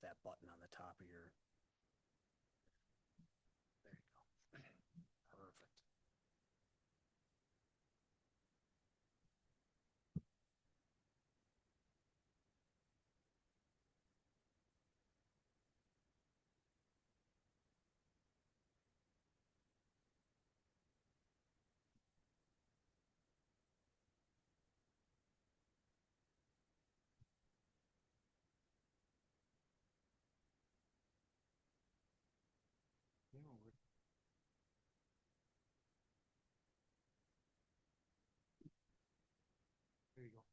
that button on the top of your. There you go. Perfect. There you go.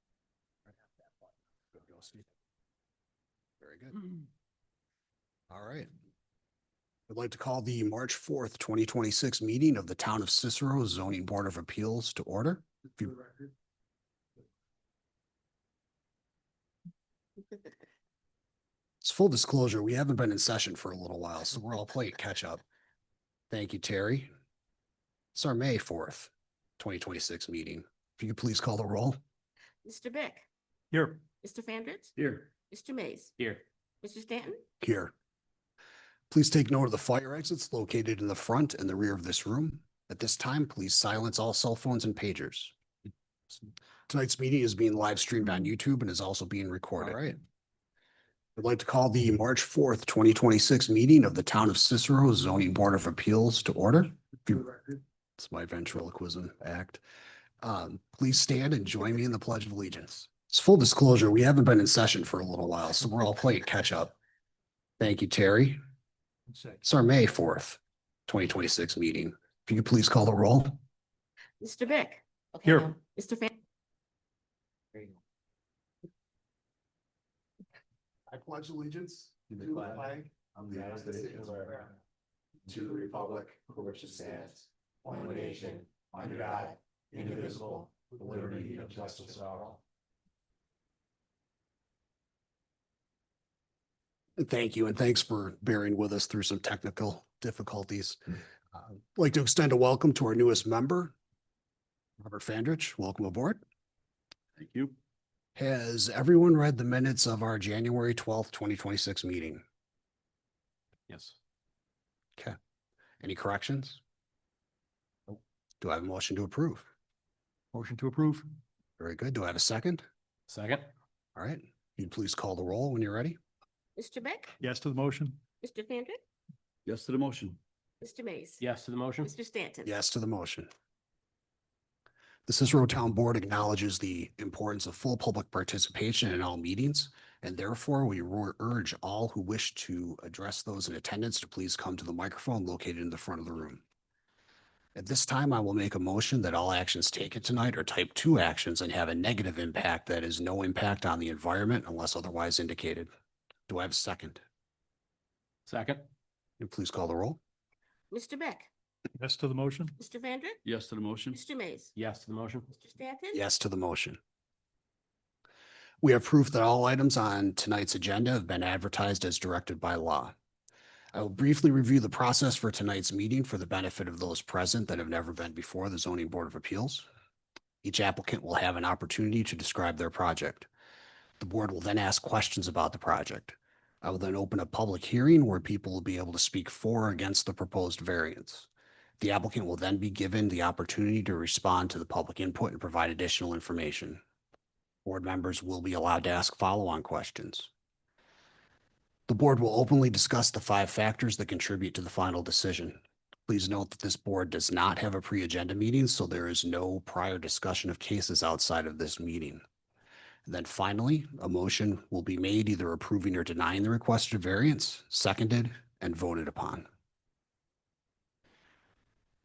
Right at that button. Good to go, Steve. Very good. All right. I'd like to call the March 4th, 2026 meeting of the Town of Cicero Zoning Board of Appeals to order. It's full disclosure. We haven't been in session for a little while, so we're all playing catch up. Thank you, Terry. It's our May 4th, 2026 meeting. If you could please call the roll. Mr. Beck. Here. Mr. Fandritz. Here. Mr. Mays. Here. Mr. Stanton. Here. Please take note of the fire exits located in the front and the rear of this room. At this time, please silence all cell phones and pagers. Tonight's meeting is being live streamed on YouTube and is also being recorded. All right. I'd like to call the March 4th, 2026 meeting of the Town of Cicero Zoning Board of Appeals to order. It's my ventriloquism act. Please stand and join me in the Pledge of Allegiance. It's full disclosure. We haven't been in session for a little while, so we're all playing catch up. Thank you, Terry. It's our May 4th, 2026 meeting. If you could please call the roll. Mr. Beck. Okay, Here. Mr. Fan. There you go. I pledge allegiance to the flag of the United States of America, to the republic for which it stands, one nation, under God, indivisible, with liberty and justice for all. Thank you, and thanks for bearing with us through some technical difficulties. I'd like to extend a welcome to our newest member, Robert Fandrich. Welcome aboard. Thank you. Has everyone read the minutes of our January 12th, 2026 meeting? Yes. Okay. Any corrections? Nope. Do I have a motion to approve? Motion to approve. Very good. Do I have a second? Second. All right. You please call the roll when you're ready. Mr. Beck. Yes to the motion. Mr. Fandritz. Yes to the motion. Mr. Mays. Yes to the motion. Mr. Stanton. Yes to the motion. The Cicero Town Board acknowledges the importance of full public participation in all meetings, and therefore we urge all who wish to address those in attendance to please come to the microphone located in the front of the room. At this time, I will make a motion that all actions taken tonight are type 2 actions and have a negative impact that is no impact on the environment unless otherwise indicated. Do I have a second? Second. And please call the roll. Mr. Beck. Yes to the motion. Mr. Fandritz. Yes to the motion. Mr. Mays. Yes to the motion. Mr. Stanton. Yes to the motion. We have proof that all items on tonight's agenda have been advertised as directed by law. I will briefly review the process for tonight's meeting for the benefit of those present that have never been before the Zoning Board of Appeals. Each applicant will have an opportunity to describe their project. The board will then ask questions about the project. I will then open a public hearing where people will be able to speak for or against the proposed variance. The applicant will then be given the opportunity to respond to the public input and provide additional information. Board members will be allowed to ask follow-on questions. The board will openly discuss the 5 factors that contribute to the final decision. Please note that this board does not have a pre-agenda meeting, so there is no prior discussion of cases outside of this meeting. And then finally, a motion will be made either approving or denying the requested variance, seconded, and voted upon.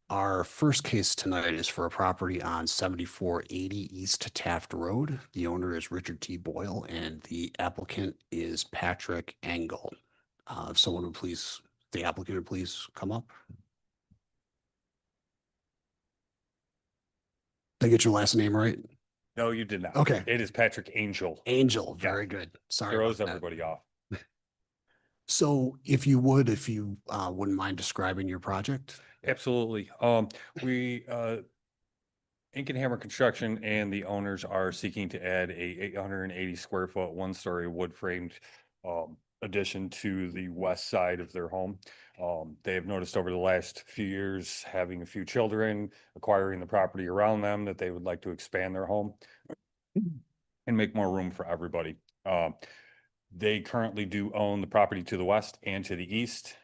Our first case tonight is for a property on 7480 East Taft Road. The owner is Richard T. Boyle and the applicant is Patrick Engel. If someone would please, the applicant would please come up. Did I get your last name right? No, you did not. Okay. It is Patrick Angel. Angel, very good. Sorry. Throws about that. everybody off. So if you wouldn't mind describing your project? Absolutely. We, Ink and Hammer Construction and the owners are seeking to add a 880 square foot, 1-story wood framed, addition to the west side of their home. They have noticed over the last few years, having a few children, acquiring the property around them, that they would like to expand their home and make more room for everybody. They currently do own the property to the west and to the east.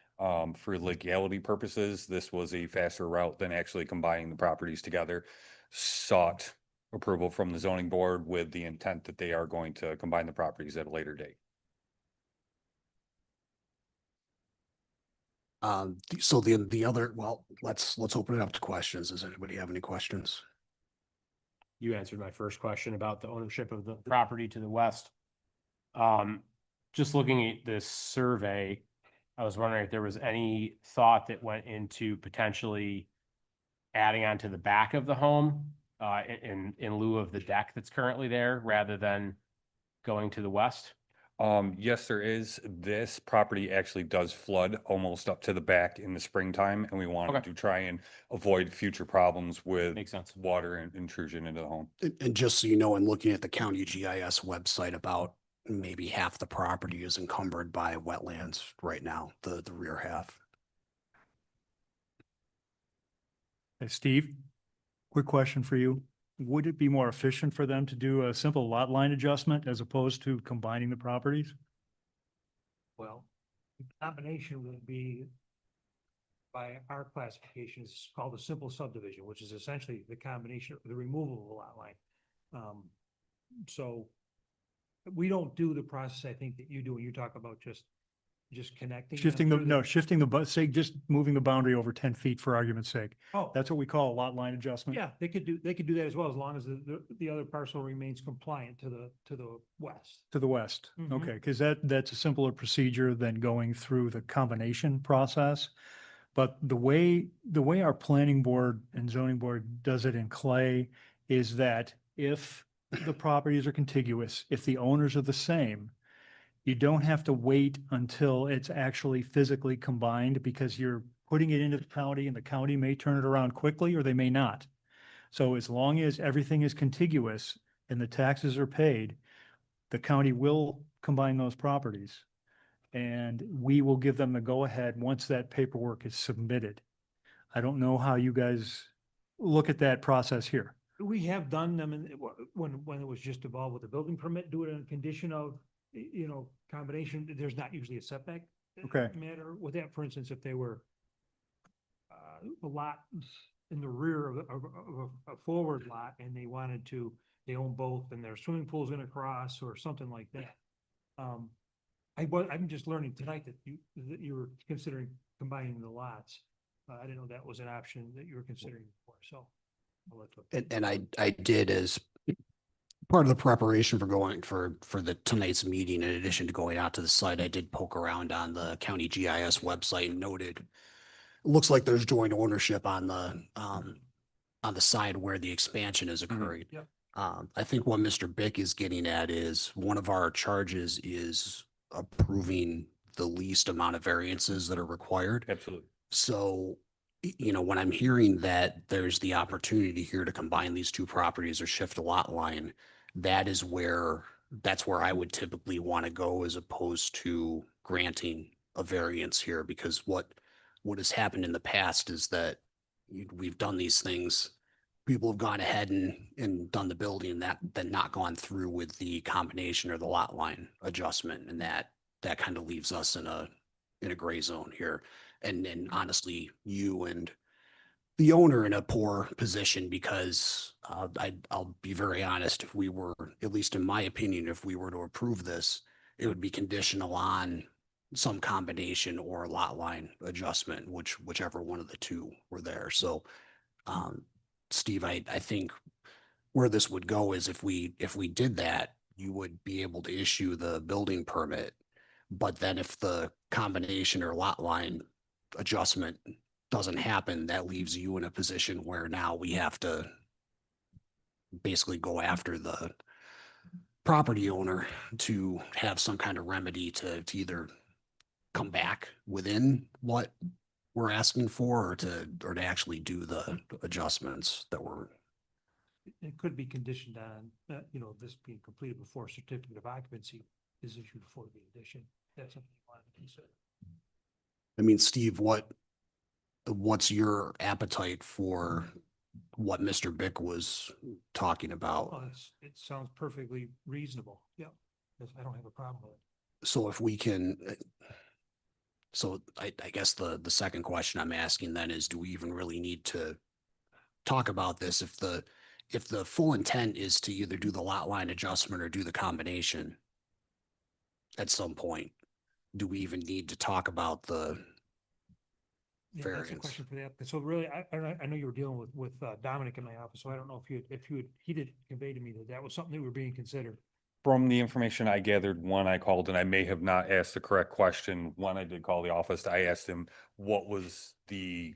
For legality purposes, this was a faster route than actually combining the properties together. Sought approval from the zoning board with the intent that they are going to combine the properties at a later date. So the other, well, let's open it up to questions. Does anybody have any questions? You answered my first question about the ownership of the property to the west. Just looking at this survey, I was wondering if there was any thought that went into potentially adding on to the back of the home, in lieu of the deck that's currently there, rather than going to the west? Yes, there is. This property actually does flood almost up to the back in the springtime, and we wanted Okay. to try and avoid future problems with Makes sense. water and intrusion into the home. And just so you know, in looking at the county GIS website, about maybe half the property is encumbered by wetlands right now, the rear half. Hey, Steve, quick question for you. Would it be more efficient for them to do a simple lot line adjustment as opposed to combining the properties? Well, the combination would be, by our classifications, called a simple subdivision, which is essentially the combination, the removal of a lot line. So we don't do the process, I think, that you do when you talk about just connecting. them Shifting the, through no, shifting the, say, just moving the boundary over 10 feet for argument's sake. Oh, That's what we call a lot line adjustment. yeah, they could do that as well, as long as the other parcel remains compliant to the west. To the west. Mhm. Okay, because that's a simpler procedure than going through the combination process. But the way our planning board and zoning board does it in Clay is that if the properties are contiguous, if the owners are the same, you don't have to wait until it's actually physically combined because you're putting it into the county and the county may turn it around quickly or they may not. So as long as everything is contiguous and the taxes are paid, the county will combine those properties. And we will give them the go-ahead once that paperwork is submitted. I don't know how you guys look at that process here. We have done them when it was just involved with the building permit, do it on condition of, combination. There's not usually a setback. Okay. Matter with that, for instance, if they were a lot in the rear of a forward lot and they wanted to, they own both and their swimming pool's gonna cross or something like that. I'm just learning tonight that you were considering combining the lots. I didn't know that was an option that you were considering before, so. I'll let the- And I did, as part of the preparation for going for the tonight's meeting, in addition to going out to the site, I did poke around on the county GIS website and noted, it looks like there's joint ownership on the side where the expansion is occurring. Yep. I think what Mr. Bick is getting at is one of our charges is approving the least amount of variances that are required. Absolutely. So, when I'm hearing that there's the opportunity here to combine these two properties or shift a lot line, that's where I would typically want to go, as opposed to granting a variance here, because what has happened in the past is that we've done these things. People have gone ahead and done the building then not gone through with the combination or the lot line adjustment. And that kind of leaves us in a gray zone here. And honestly, you and the owner in a poor position, because I'll be very honest, if we were, at least in my opinion, if we were to approve this, it would be conditional on some combination or lot line adjustment, whichever one of the two were there. So, Steve, I think where this would go is if we did that, you would be able to issue the building permit. But then if the combination or lot line adjustment doesn't happen, that leaves you in a position where now we have to basically go after the property owner to have some kind of remedy to either come back within what we're asking for, or to actually do the adjustments that were. It could be conditioned on, this being completed before a certificate of occupancy is issued for the addition. that's something you wanted to consider. I mean, Steve, what's your appetite for what Mr. Bick was talking about? Well, it sounds perfectly reasonable. Yeah, I don't have a problem with it. So if we can, so I guess the second question I'm asking then is, do we even really need to talk about this if the full intent is to either do the lot line adjustment or do the combination at some point? Do we even need to talk about the Yeah, that's a variance? question for the applicant. So really, I know you were dealing with Dominic in my office, so I don't know he did convey to me that that was something that were being considered. From the information I gathered, when I called, and I may have not asked the correct question, when I did call the office, I asked him what was the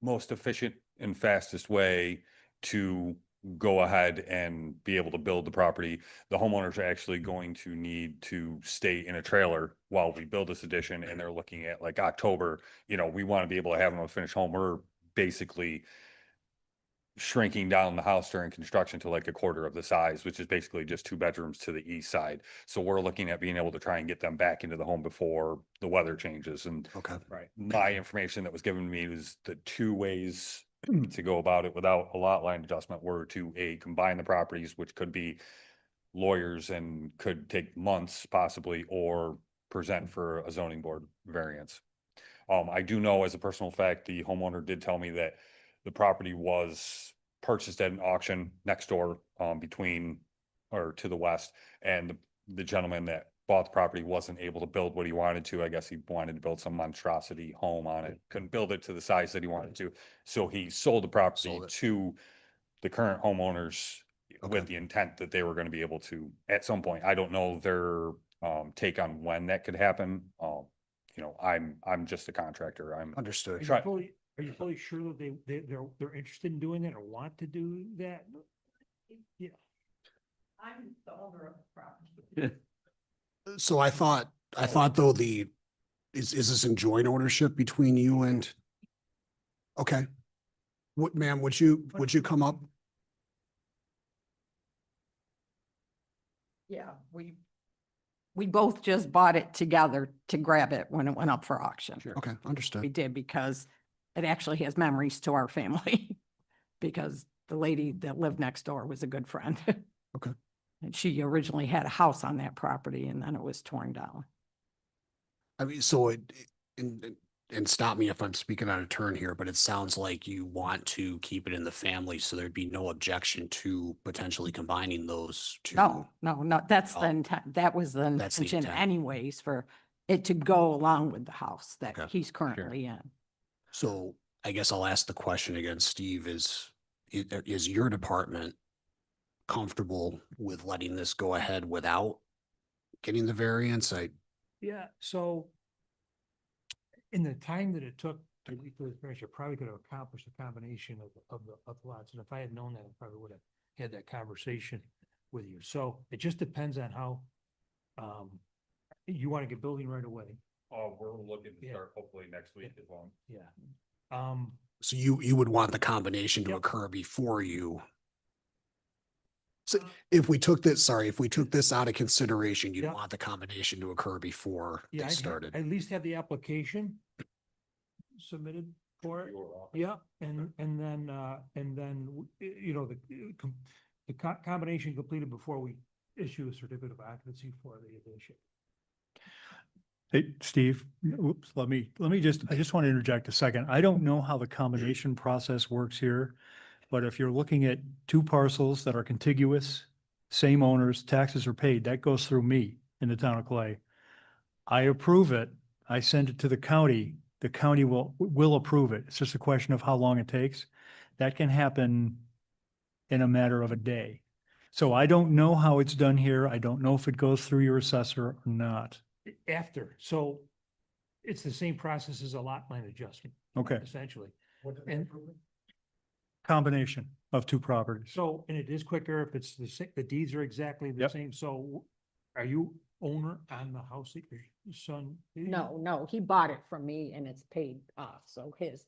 most efficient and fastest way to go ahead and be able to build the property. The homeowners are actually going to need to stay in a trailer while we build this addition, and they're looking at like October, we want to be able to have them a finished home. We're basically shrinking down the house during construction to like a quarter of the size, which is basically just 2 bedrooms to the east side. So we're looking at being able to try and get them back into the home before the weather changes. And Okay, right, my information that was given to me was the 2 ways to go about it without a lot line adjustment were to combine the properties, which could be lawyers and could take months possibly, or present for a zoning board variance. I do know as a personal fact, the homeowner did tell me that the property was purchased at an auction next door, between or to the west. And the gentleman that bought the property wasn't able to build what he wanted to. I guess he wanted to build some monstrosity home on it, couldn't build it to the size that he wanted to. So he sold the property Sold it. to the current homeowners Okay. with the intent that they were going to be able to, at some point, I don't know their take on when that could happen. I'm just a contractor. I'm understood. Are you fully sure that they're interested in doing that or want to do that? Yeah. I'm the owner of the property. So I thought though is this in joint ownership between you and? Okay. What, ma'am, would you come up? Yeah, we both just bought it together to grab it when it went up for auction. Okay, We understood. did because it actually has memories to our family. Because the lady that lived next door was a good friend. Okay. And she originally had a house on that property and then it was torn down. I mean, so and stop me if I'm speaking out of turn here, but it sounds like you want to keep it in the family, so there'd be no objection to potentially combining those two. No, that's Oh. the intent. That was the That's the intention intent. anyways, for it to go along with the house that Okay. he's currently in. So I guess I'll ask the question again, Steve, is your department comfortable with letting this go ahead without getting the variance? Yeah, so in the time that it took to meet the variance, I probably could have accomplished a combination of the lots. And if I had known that, I probably would have had that conversation with you. So it just depends on how you want to get building right away. we're looking to Yeah. start hopefully next week as well. Yeah. So you would want the combination to Yep. occur before you. So if we took this out of consideration, you'd Yep. want the combination to occur before Yeah, they I'd started. at least have the application submitted for it. Yeah, and then, the combination completed before we issue a certificate of occupancy for the addition. Hey, Steve, oops, I just want to interject a second. I don't know how the combination process works here. But if you're looking at 2 parcels that are contiguous, same owners, taxes are paid, that goes through me in the town of Clay. I approve it, I send it to the county will approve it. It's just a question of how long it takes. That can happen in a matter of a day. So I don't know how it's done here. I don't know if it goes through your assessor or not. After, so it's the same process as a lot line adjustment, Okay, essentially. And combination of 2 properties. so, and it is quicker if it's the deeds are exactly the Yep. same. So are you owner on the house that your son? is? No, he bought it from me and it's paid off, so his,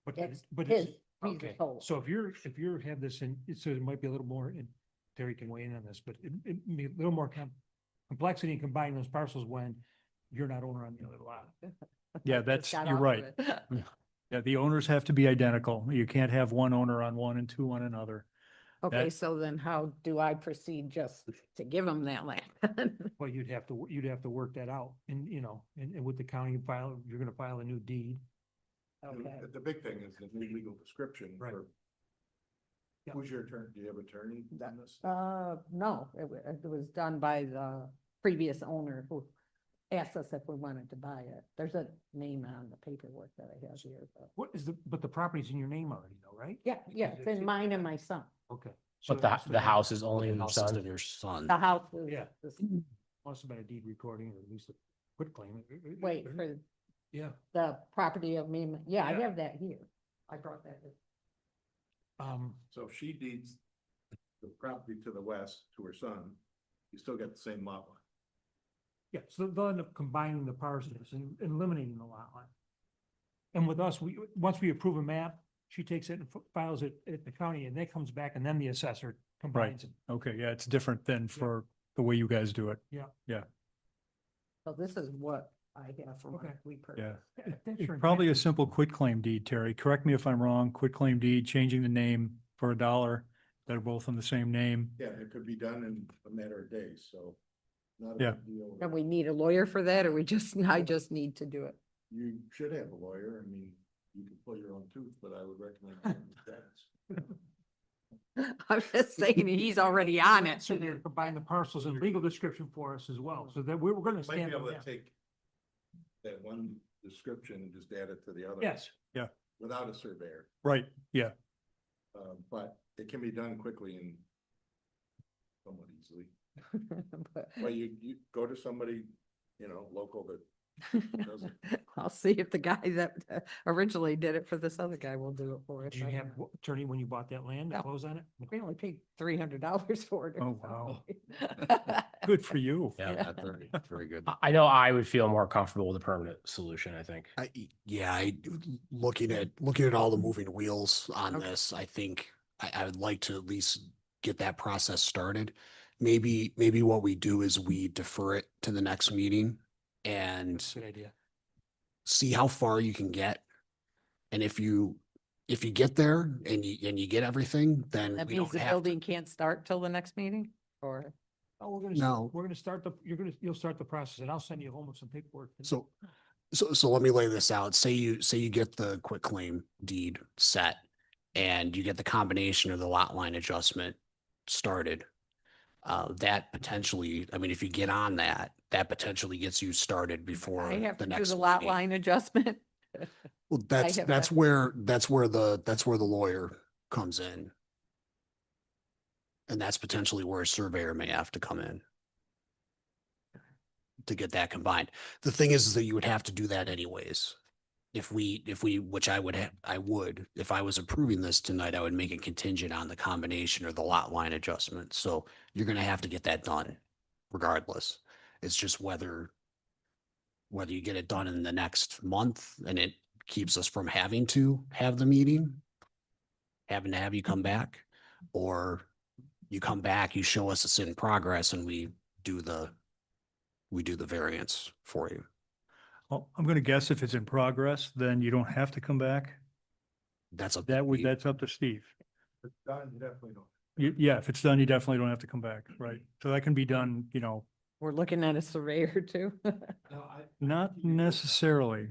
But it's but his, it's, he's okay, the sole. so if you're have this in, so it might be a little more, and Terry can weigh in on this, but it may be a little more complexity in combining those parcels when you're not owner on the other lot. Yeah, Just that's, got you're off right. of it. Yeah, the owners have to be identical. You can't have one owner on one and two on another. Okay, That- so then how do I proceed just to give them that land? Well, you'd have to work that out and, you know, and with the county file, you're gonna file a new deed. Okay. The big thing is the new legal description Right. for. Yeah. Who's your attorney? Do you have an attorney on this? No, it was done by the previous owner who asked us if we wanted to buy it. There's a name on the paperwork that I have here, but. What is but the property's in your name already though, right? Yeah, yeah, it's in mine and my son. Okay. But the house is only in the House is son. in your son. The house is. Yeah. this- Must have been a deed recording or at least a quit claim. Wait for Yeah, the property of me. Yeah, I Yeah. have that here. I brought that. with- So if she deeds the property to the west to her son, you still get the same lot line. yeah, so they'll end up combining the parcels and eliminating the lot line. And with us, once we approve a map, she takes it and files it at the county and that comes back and then the assessor combines it. Okay, yeah, it's different than for the way you guys do it. So this is what I have from Okay. when we Yeah. purchased. Thanks It's for probably a enhancing- simple quitclaim deed, Terry. Correct me if I'm wrong. Quitclaim deed, changing the name for $1. They're both in the same name. Yeah, it could be done in a matter of days, so. Not Yeah. a big deal. And we need a lawyer for that, or I just need to do it? You should have a lawyer. I mean, you can pull your own tooth, but I would recommend. going with that. I'm just saying, he's already on it. So they're combine the parcels and legal description for us as well, so that we're gonna Might stand be on able to that. take that one description and just add it to the other. Yes, Without a surveyor, Right, yeah. but it can be done quickly and somewhat easily. But- Well, you go to somebody, you know, local that does it. I'll see if the guy that originally did it for this other guy will do it for us. did you I have don't know. attorney when you bought that land to No. close on it? We only paid $300 for it. or Oh, wow. something. Good for you. Yeah. Very good. I know I would feel more comfortable with a permanent solution, I think. Looking at all the moving wheels on this, I think I would like to at least get that process started. Maybe what we do is we defer it to the next meeting and Good idea. see how far you can get. And if you get there and you get everything, then That we means don't the have to. building can't start till the next meeting, or? Oh, No. we're gonna start you'll start the process and I'll send you home with some paperwork. So let me lay this out. Say you get the quitclaim deed set and you get the combination of the lot line adjustment started. That potentially, I mean, if you get on that potentially gets you started before I have the to do next the lot meeting. line adjustment. Well, I that's have that's that. where the lawyer comes in. And that's potentially where a surveyor may have to come in to get that combined. The thing is that you would have to do that anyways. If we, which I would, if I was approving this tonight, I would make it contingent on the combination or the lot line adjustment. So you're gonna have to get that done regardless. It's just whether you get it done in the next month and it keeps us from having to have the meeting, having to have you come back, or you come back, you show us it's in progress and we do the variance for you. Well, I'm gonna guess if it's in progress, then you don't have to come back. That's up. That's up to Steve. It's done, you definitely don't. Yeah, if it's done, you definitely don't have to come back, right? So that can be done, We're looking at a surveyor too. not necessarily.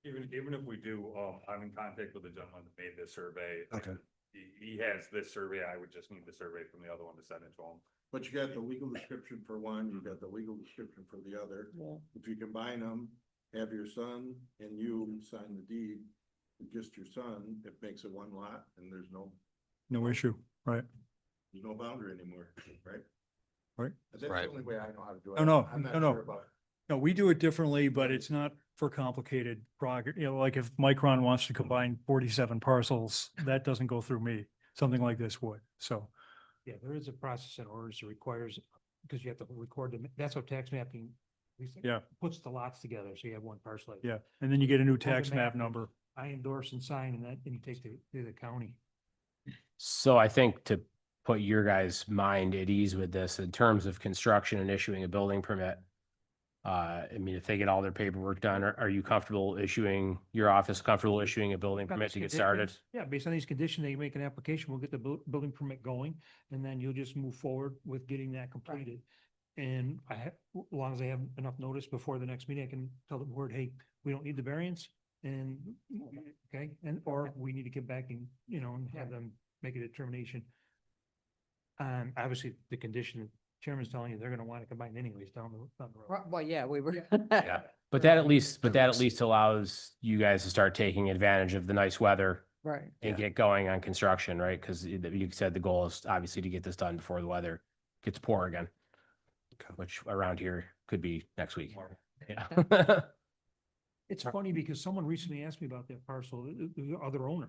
Even if we do, I'm in contact with the gentleman that made this survey. Okay. He has this survey. I would just need the survey from the other one to send it to him. But you got the legal description for one, you got the legal description for the other. Yeah. If you combine them, have your son and you sign the deed, just your son, it makes it one lot and there's no No issue, boundary anymore, right? Right. That's Right. the only way I know how to do it. No, I'm not no. sure about- No, we do it differently, but it's not for complicated like if Micron wants to combine 47 parcels, that doesn't go through me. Something like this would, so. Yeah, there is a process in orders that requires, because you have to record them, that's what tax mapping. Yeah. Puts the lots together, so you have one parcel. Yeah, and then you get a new Record the tax map map. number. I endorse and sign and that, and you take to the county. So I think to put your guys' mind at ease with this in terms of construction and issuing a building permit. I mean, if they get all their paperwork done, are you comfortable issuing, your office comfortable issuing a building Got permit these to get conditions? started? Yeah, based on these conditions, they make an application, we'll get the building permit going, and then you'll just move forward with getting that completed. And I have, as long as I have enough notice before the next meeting, I can tell the board, hey, we don't need the variance, and, okay, and, or we need to get back and, you know, and have them make a determination. Obviously, the condition, the chairman's telling you, they're gonna want to combine anyways down the road. Well, yeah, we were. Yeah. But that at least allows you guys to start taking advantage of the nice weather Right. and get going on construction, right? Because you said the goal is obviously to get this done before the weather gets poor again, which around here could be next week. Yeah. It's funny because someone recently asked me about that parcel, the other owner.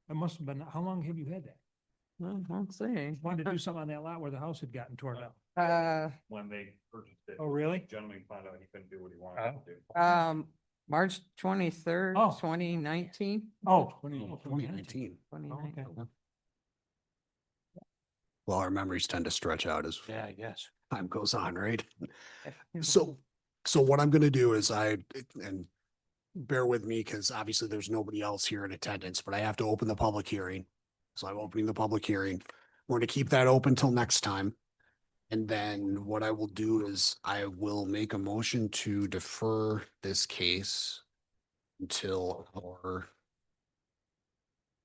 It must have been, how long have you had that? Let's see. Wanted to do something on that lot where the house had gotten torn down. When they purchased it. Oh, really? Gentleman found out he couldn't do what he wanted to do. March 23rd, Oh. 2019. 2019. 2019. 2019. Okay. Well, our memories tend to stretch out as Yeah, I guess. time goes on, right? Mhm. So what I'm gonna do is and bear with me, because obviously there's nobody else here in attendance, but I have to open the public hearing. So I'm opening the public hearing. We're gonna keep that open till next time. And then what I will do is I will make a motion to defer this case until our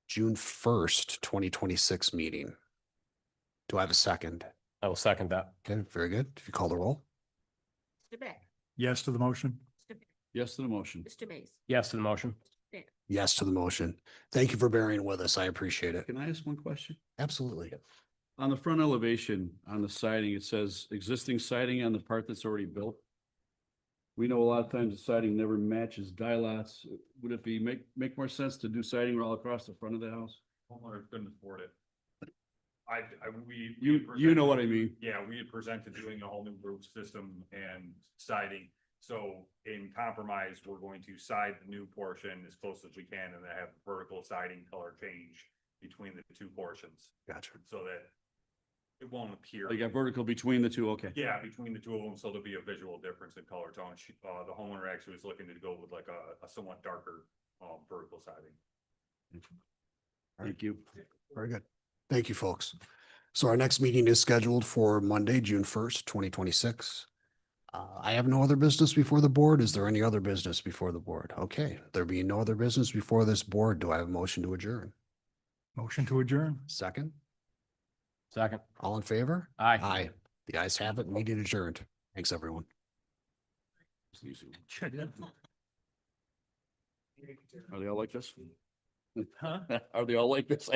June 1st, 2026 meeting. Do I have a second? I will second that. Okay, very good. If you call the roll. Mr. Beck, Yes to the motion? Mr. Beck, Yes to the motion. Mr. Mays, Yes to the motion. Yes to the motion. Thank you for bearing with us. I appreciate it. Can I ask one question? Absolutely. On the front elevation, on the siding, it says existing siding on the part that's already built. We know a lot of times the siding never matches die lots. Would it be, make more sense to do siding all across the front of the house? Homeowner couldn't afford it. We. You know what I mean? Yeah, we had presented doing a whole new roof system and siding. So in compromise, we're going to side the new portion as close as we can and then have vertical siding color change between the two portions. Gotcha. So that it won't appear. You got vertical between the two, okay. Yeah, between the two of them, so there'll be a visual difference in color tone. The homeowner actually was looking to go with like a somewhat darker, vertical siding. Thank you. Very good. Thank you, folks. So our next meeting is scheduled for Monday, June 1st, 2026. I have no other business before the board. Is there any other business before the board? Okay, there being no other business before this board, do I have a motion to adjourn? Motion to adjourn? Second? Second. All in favor? Aye. Aye. The ayes have it. Meeting adjourned. Thanks, everyone. Are they all like this? Huh? Are they all like this?